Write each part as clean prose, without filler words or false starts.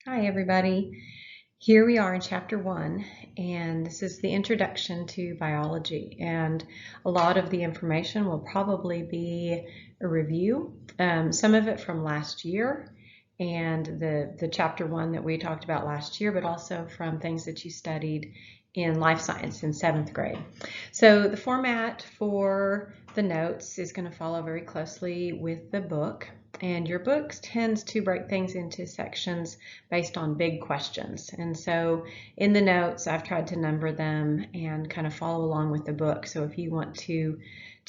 Hi, everybody. Here we are in chapter 1, and this is the introduction to biology. And a lot of the information will probably be a review, some of it from last year and the chapter 1 that we talked about last year, but also from things that you studied in life science in 7th grade. So the format for the notes is going to follow very closely with the book. And your book tends to break things into sections based on big questions. And so in the notes, I've tried to number them and kind of follow along with the book. So if you want to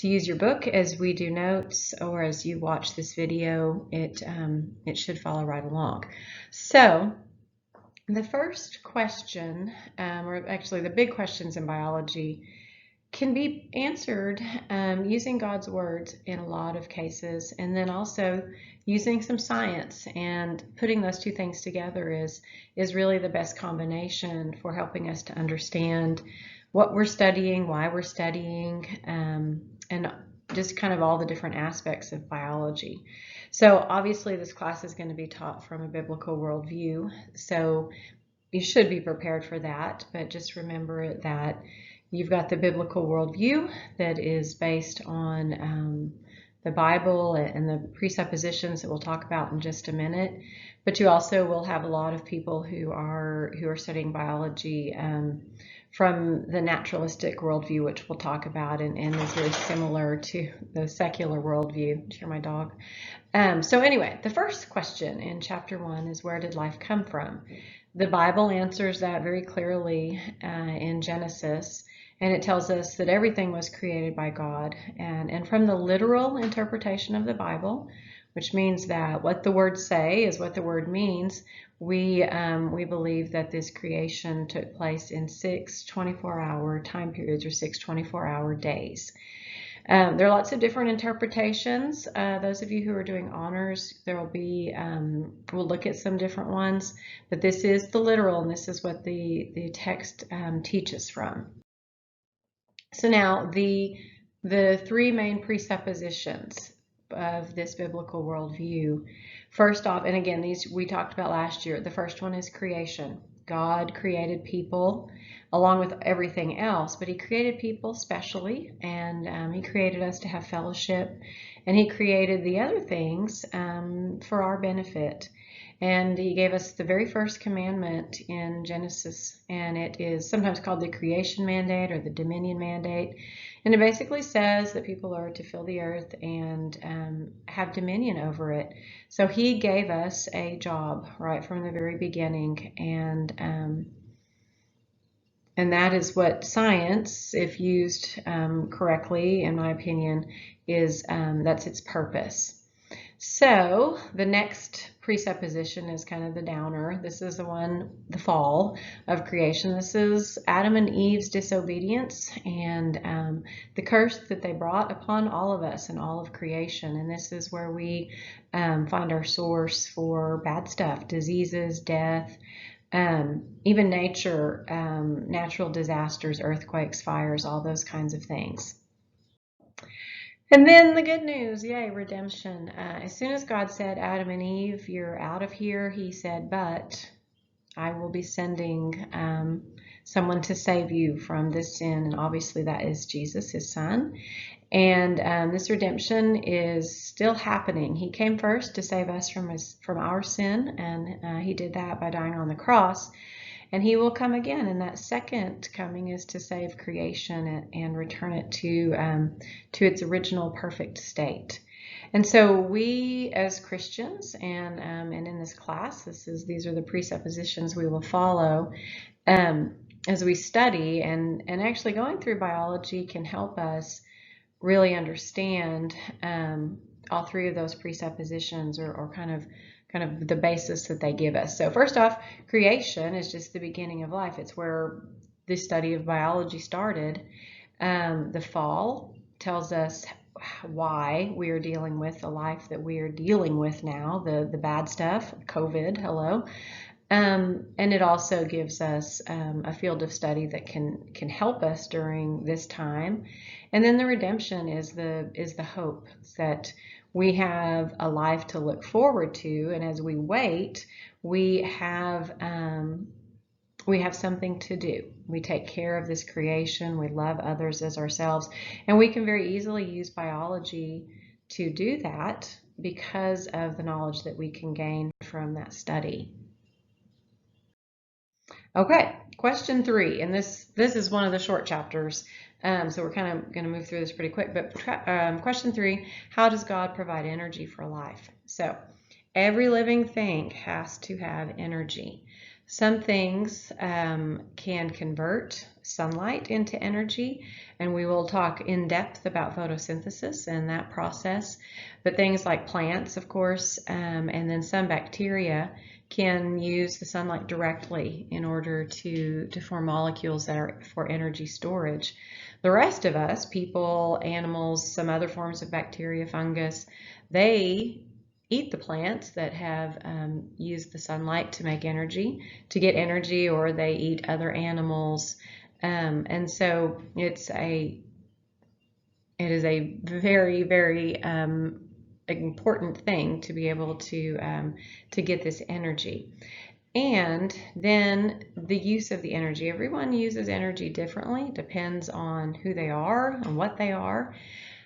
use your book as we do notes or as you watch this video, it should follow right along. So the first question, or actually the big questions in biology, can be answered using God's words in a lot of cases, and then also using some science, and putting those two things together is really the best combination for helping us to understand what we're studying, why we're studying, and just kind of all the different aspects of biology. So obviously this class is going to be taught from a biblical worldview, so you should be prepared for that, but just remember that you've got the biblical worldview that is based on the Bible and the presuppositions that we'll talk about in just a minute. But you also will have a lot of people who are studying biology from the naturalistic worldview, which we'll talk about, and is very similar to the secular worldview. Did you hear my dog? So anyway, the first question in chapter 1 is, where did life come from? The Bible answers that very clearly in Genesis. And it tells us that everything was created by God. And from the literal interpretation of the Bible, which means that what the words say is what the word means, we believe that this creation took place in 6 24-hour time periods, or 6 24-hour days. There are lots of different interpretations. Those of you who are doing honors, there will be, we'll look at some different ones, but this is the literal, and this is what the text teaches from. So now the three main presuppositions of this biblical worldview. First off, and again, these we talked about last year, the first one is creation. God created people along with everything else, but he created people specially, and he created us to have fellowship, and he created the other things for our benefit. And he gave us the very first commandment in Genesis, and it is sometimes called the creation mandate or the dominion mandate. And it basically says that people are to fill the earth and have dominion over it. So he gave us a job right from the very beginning, and that is what science, if used correctly, in my opinion, is that's its purpose. So the next presupposition is kind of the downer. This is the one, the fall of creation. This is Adam and Eve's disobedience and the curse that they brought upon all of us and all of creation. And this is where we find our source for bad stuff, diseases, death, even nature, natural disasters, earthquakes, fires, all those kinds of things. And then the good news, yay, redemption. As soon as God said, Adam and Eve, you're out of here, he said, but I will be sending someone to save you from this sin. And obviously that is Jesus, his son. And this redemption is still happening. He came first to save us from our sin, and he did that by dying on the cross. And he will come again, and that second coming is to save creation and return it to its original perfect state. And so we, as Christians, and in this class, these are the presuppositions we will follow as we study, and actually going through biology can help us really understand all three of those presuppositions, or kind of the basis that they give us. So first off, creation is just the beginning of life. It's where the study of biology started. The fall tells us why we are dealing with the life that we are dealing with now, the bad stuff, COVID, hello. And it also gives us a field of study that can help us during this time. And then the redemption is the hope that we have a life to look forward to, and as we wait, we have something to do. We take care of this creation, we love others as ourselves, and we can very easily use biology to do that because of the knowledge that we can gain from that study. Okay, question 3, and this is one of the short chapters, so we're kind of going to move through this pretty quick, but question 3, how does God provide energy for life? So every living thing has to have energy. Some things can convert sunlight into energy, and we will talk in depth about photosynthesis and that process, but things like plants, of course, and then some bacteria can use the sunlight directly in order to form molecules that are for energy storage. The rest of us, people, animals, some other forms of bacteria, fungus, they eat the plants that have used the sunlight to make energy, to get energy, or they eat other animals. And so it is a very, very important thing to be able to get this energy. And then the use of the energy. Everyone uses energy differently, depends on who they are and what they are,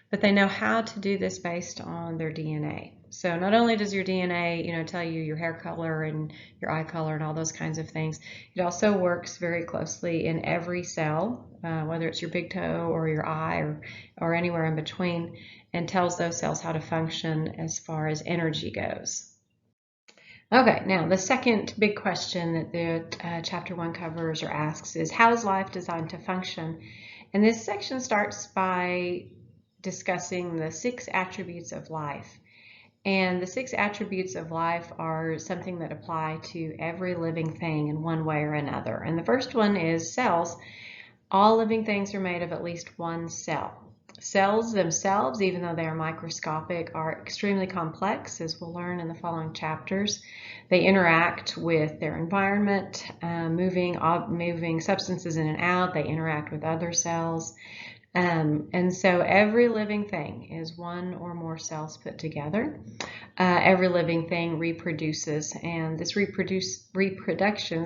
but they know how to do this based on their DNA. So not only does your DNA, tell you your hair color and your eye color and all those kinds of things, it also works very closely in every cell, whether it's your big toe or your eye or anywhere in between, and tells those cells how to function as far as energy goes. Okay, now the second big question that the chapter 1 covers or asks is, how is life designed to function? And this section starts by discussing the 6 attributes of life. And the 6 attributes of life are something that apply to every living thing in one way or another. And the first one is cells. All living things are made of at least one cell. Cells themselves, even though they are microscopic, are extremely complex, as we'll learn in the following chapters. They interact with their environment, moving substances in and out. They interact with other cells. And so every living thing is one or more cells put together. Every living thing reproduces, and this reproduction,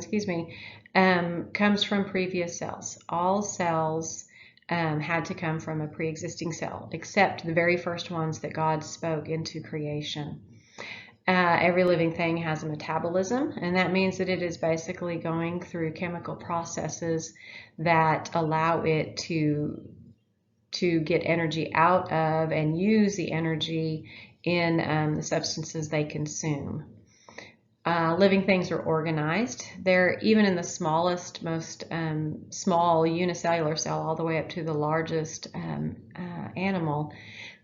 comes from previous cells. All cells had to come from a pre-existing cell, except the very first ones that God spoke into creation. Every living thing has a metabolism, and that means that it is basically going through chemical processes that allow it to get energy out of and use the energy in the substances they consume. Living things are organized. They're even in the smallest, most small unicellular cell, all the way up to the largest animal.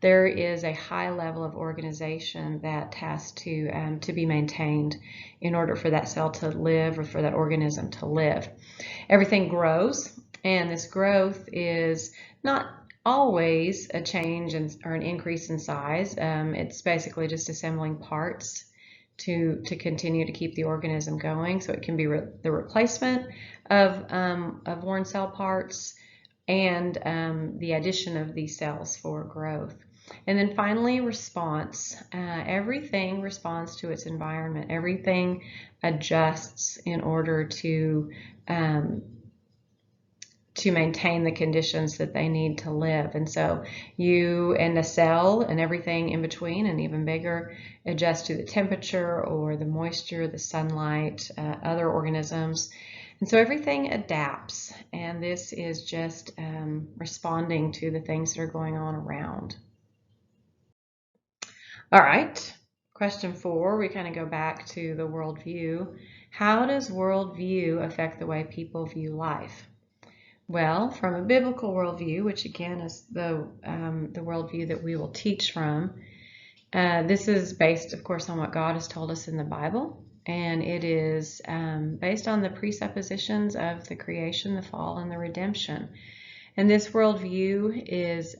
There is a high level of organization that has to be maintained in order for that cell to live or for that organism to live. Everything grows, and this growth is not always a change or an increase in size. It's basically just assembling parts to continue to keep the organism going. So it can be the replacement of worn cell parts and the addition of these cells for growth. And then finally, response. Everything responds to its environment. Everything adjusts in order to maintain the conditions that they need to live. And so you and the cell and everything in between and even bigger adjust to the temperature or the moisture, the sunlight, other organisms. And so everything adapts, and this is just responding to the things that are going on around. All right, question 4, we kind of go back to the worldview. How does worldview affect the way people view life? Well, from a biblical worldview, which again is the worldview that we will teach from, this is based, of course, on what God has told us in the Bible, and it is based on the presuppositions of the creation, the fall, and the redemption. And this worldview is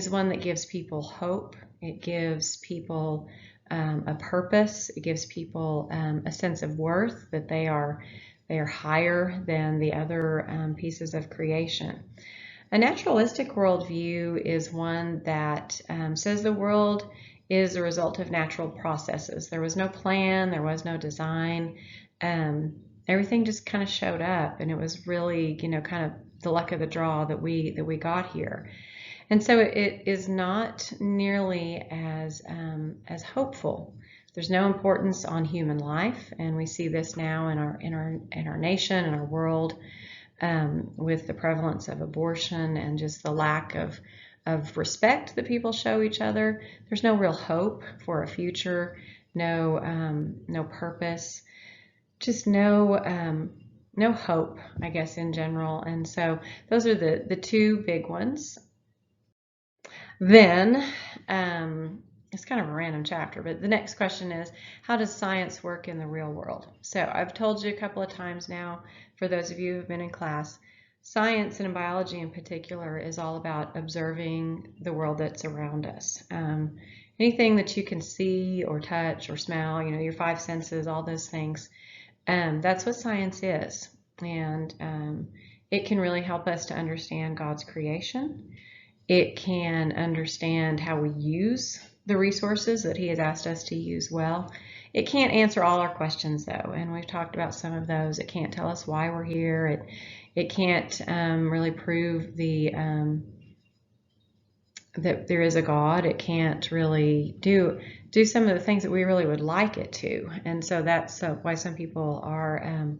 one that gives people hope. It gives people a purpose. It gives people a sense of worth, that they are higher than the other pieces of creation. A naturalistic worldview is one that says the world is a result of natural processes. There was no plan, there was no design. Everything just kind of showed up, and it was really, kind of the luck of the draw that we got here. And so it is not nearly as hopeful. There's no importance on human life, and we see this now in our nation and our world, with the prevalence of abortion and just the lack of respect that people show each other. There's no real hope for a future, no purpose, just no hope, I guess, in general. And so those are the two big ones. Then, it's kind of a random chapter, but the next question is, how does science work in the real world? So I've told you a couple of times now, for those of you who've been in class, science, and in biology in particular, is all about observing the world that's around us. Anything that you can see or touch or smell, your five senses, all those things, that's what science is. And it can really help us to understand God's creation. It can understand how we use the resources that He has asked us to use well. It can't answer all our questions, though, and we've talked about some of those. It can't tell us why we're here. It can't really prove that there is a God. It can't really do some of the things that we really would like it to, and so that's why some people are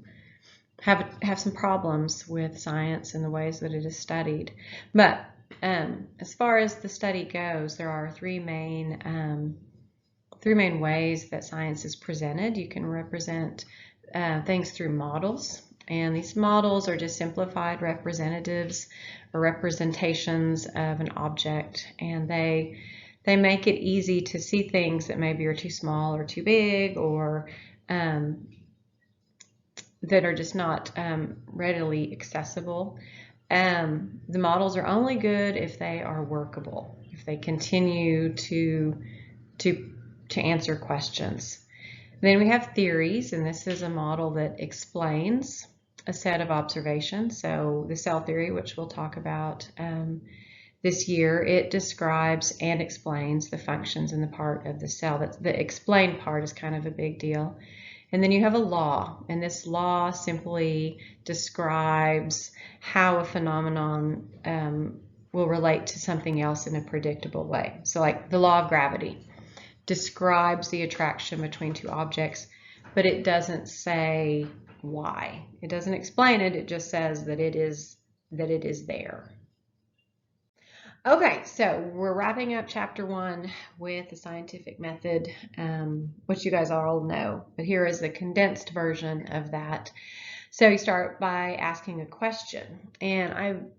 have some problems with science and the ways that it is studied. But as far as the study goes, there are three main ways that science is presented. You can represent things through models, and these models are just simplified representatives or representations of an object, and they make it easy to see things that maybe are too small or too big, or that are just not readily accessible. The models are only good if they are workable, if they continue to answer questions. Then we have theories, and this is a model that explains a set of observations. So the cell theory, which we'll talk about this year, it describes and explains the functions in the part of the cell. The explained part is kind of a big deal. And then you have a law, and this law simply describes how a phenomenon will relate to something else in a predictable way. So like the law of gravity describes the attraction between two objects, but it doesn't say why. It doesn't explain it, it just says that it is there. Okay, so we're wrapping up chapter 1 with the scientific method, which you guys all know, but here is the condensed version of that. So you start by asking a question, and I'm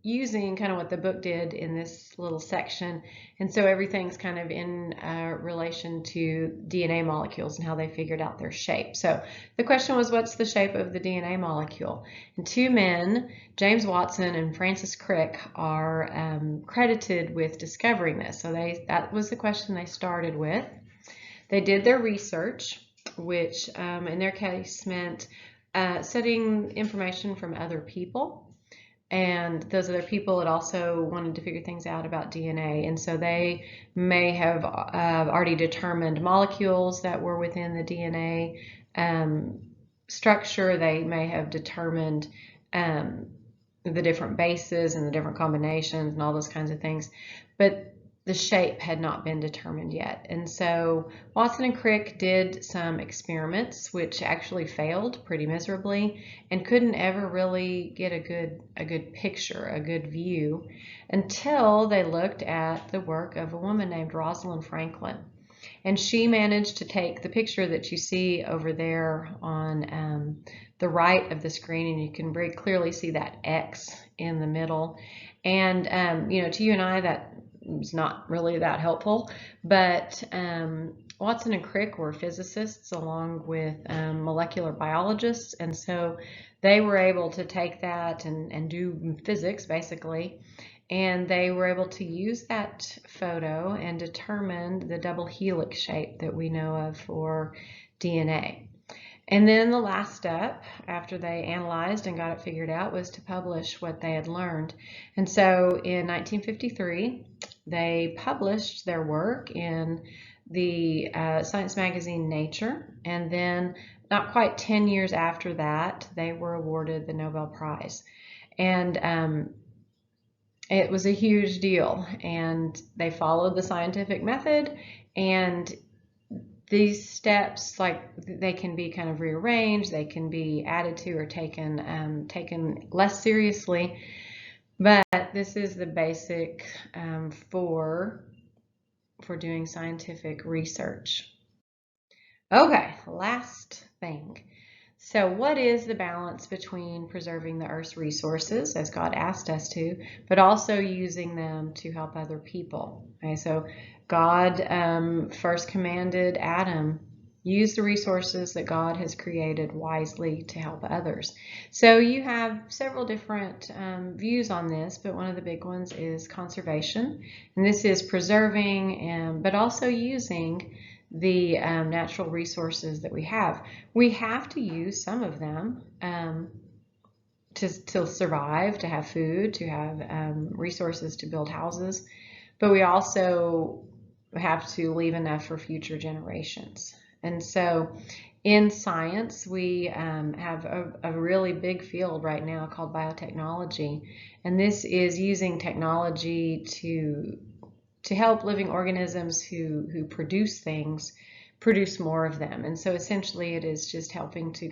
using kind of what the book did in this little section, and so everything's kind of in relation to DNA molecules and how they figured out their shape. So the question was, what's the shape of the DNA molecule? And two men, James Watson and Francis Crick, are credited with discovering this. So that was the question they started with. They did their research, which in their case meant studying information from other people. And those other people had also wanted to figure things out about DNA. And so they may have already determined molecules that were within the DNA structure. They may have determined the different bases and the different combinations and all those kinds of things. But the shape had not been determined yet. And so Watson and Crick did some experiments which actually failed pretty miserably and couldn't ever really get a good picture, a good view, until they looked at the work of a woman named Rosalind Franklin. And she managed to take the picture that you see over there on the right of the screen, and you can very clearly see that X in the middle. And to you and I, that is not really that helpful, but Watson and Crick were physicists along with molecular biologists, and so they were able to take that and do physics basically, and they were able to use that photo and determine the double helix shape that we know of for DNA. And then the last step, after they analyzed and got it figured out, was to publish what they had learned. And so in 1953, they published their work in the science magazine Nature, and then not quite 10 years after that, they were awarded the Nobel Prize. And it was a huge deal, and they followed the scientific method, and these steps, like, they can be kind of rearranged, they can be added to or taken less seriously, but this is the basic for doing scientific research. Okay, last thing. So what is the balance between preserving the Earth's resources, as God asked us to, but also using them to help other people? Okay, so God first commanded Adam, use the resources that God has created wisely to help others. So you have several different views on this, but one of the big ones is conservation. And this is preserving, but also using the natural resources that we have. We have to use some of them to survive, to have food, to have resources to build houses, but we also have to leave enough for future generations. And so in science, we have a really big field right now called biotechnology, and this is using technology to help living organisms who produce things produce more of them. And so essentially it is just helping to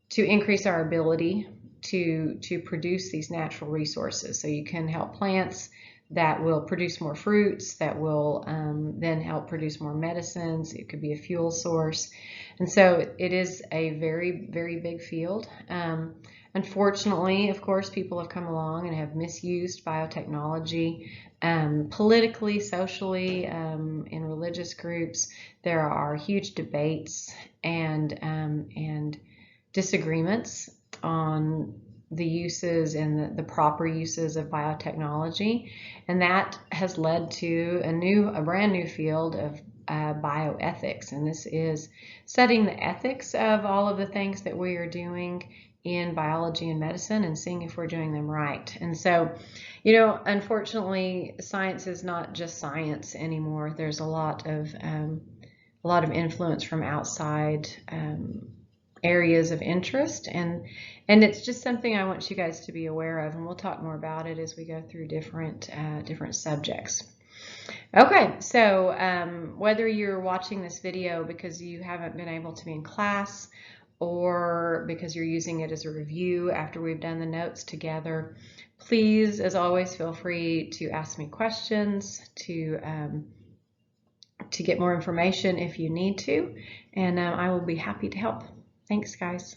to increase our ability to produce these natural resources. So you can help plants that will produce more fruits, that will then help produce more medicines. It could be a fuel source. And so it is a very, very big field. Unfortunately, of course, people have come along and have misused biotechnology politically, socially, in religious groups. There are huge debates and disagreements on the uses and the proper uses of biotechnology, and that has led to a brand new field of bioethics. And this is studying the ethics of all of the things that we are doing in biology and medicine and seeing if we're doing them right. And so, unfortunately, science is not just science anymore. There's a lot of influence from outside areas of interest, and it's just something I want you guys to be aware of, and we'll talk more about it as we go through different subjects. Okay, so whether you're watching this video because you haven't been able to be in class, or because you're using it as a review after we've done the notes together, please, as always, feel free to ask me questions, to get more information if you need to, and I will be happy to help. Thanks, guys.